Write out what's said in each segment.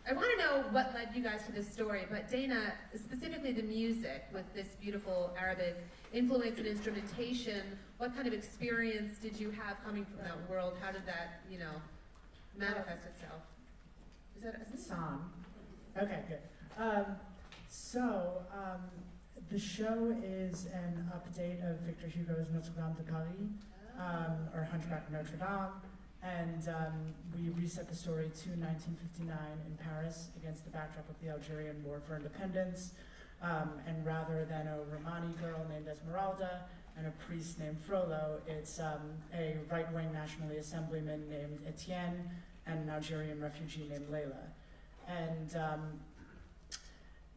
I want to know what led you guys to this story, but Dana, specifically the music with this beautiful Arabic influence and instrumentation, what kind of experience did you have coming from that world? How did that, you know, manifest itself? Is that a song? Okay, good. The show is an update of Victor Hugo's Notre Dame de Paris, or Hunchback of Notre Dame, and we reset the story to 1959 in Paris against the backdrop of the Algerian War for Independence, and rather than a Romani girl named Esmeralda and a priest named Frollo, it's a right-wing Nationally Assemblyman named Etienne and an Algerian refugee named Layla. And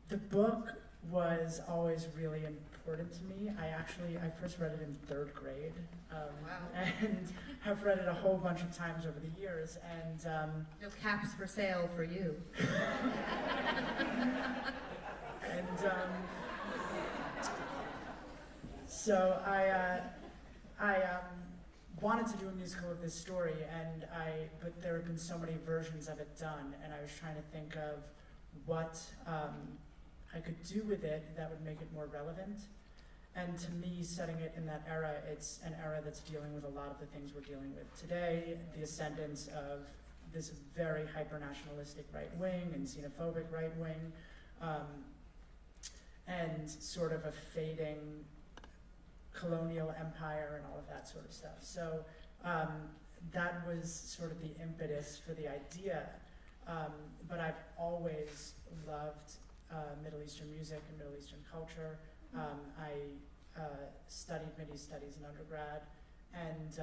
the book was always really important to me. I first read it in 3rd grade, and have read it a whole bunch of times over the years. And no caps for sale for you. and so I wanted to do a musical of this story, but there have been so many versions of it done, and I was trying to think of what I could do with it that would make it more relevant. And to me, setting it in that era, it's an era that's dealing with a lot of the things we're dealing with today, the ascendance of this very hyper-nationalistic right wing and xenophobic right wing, and sort of a fading colonial empire and all of that sort of stuff. So that was sort of the impetus for the idea. But I've always loved Middle Eastern music and Middle Eastern culture. I studied Mideast Studies in undergrad, and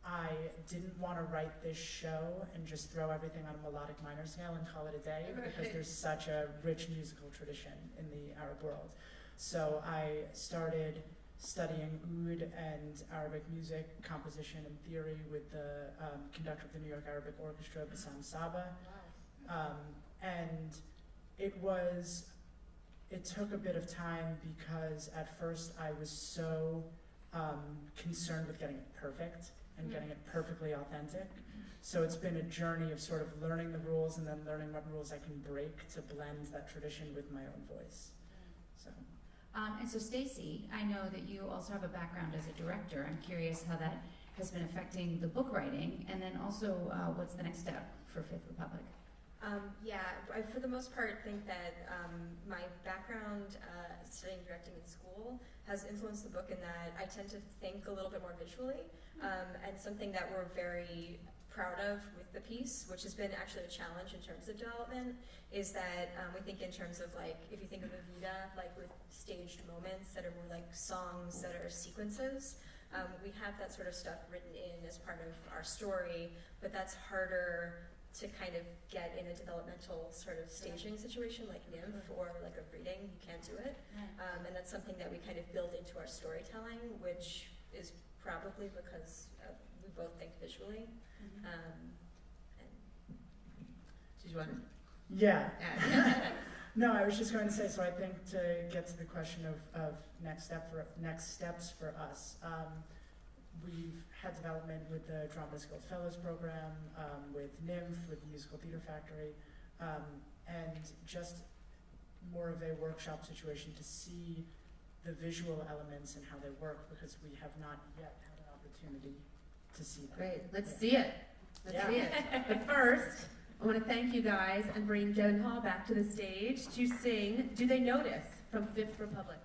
I didn't want to write this show and just throw everything on a melodic minor scale and call it a day, because there's such a rich musical tradition in the Arab world. So I started studying oud and Arabic music, composition and theory with the conductor of the New York Arabic Orchestra, Bassam Saba. And it took a bit of time, because at first I was so concerned with getting it perfect and getting it perfectly authentic. So it's been a journey of sort of learning the rules and then learning what rules I can break to blend that tradition with my own voice. So. And so Stacey, I know that you also have a background as a director. I'm curious how that has been affecting the book writing, and then also what's the next step for Fifth Republic? I for the most part think that my background studying directing in school has influenced the book in that I tend to think a little bit more visually, and something that we're very proud of with the piece, which has been actually a challenge in terms of development, is that we think in terms of, like, if you think of Evita, like with staged moments that are more like songs that are sequences, we have that sort of stuff written in as part of our story, but that's harder to kind of get in a developmental sort of staging situation like Nymph or like a reading. You can't do it. And that's something that we kind of build into our storytelling, which is probably because we both think visually. Did you want to? Yeah. No, I was just going to say, so I think to get to the question of next steps for us, we've had development with the Dramatist Guild Fellows program, with Nymph, with the Musical Theater Factory, and just more of a workshop situation to see the visual elements and how they work, because we have not yet had an opportunity to see that. Great, let's see it. Let's see it. But first, I want to thank you guys and bring Gyllenhaal back to the stage to sing Do They Notice from Fifth Republic.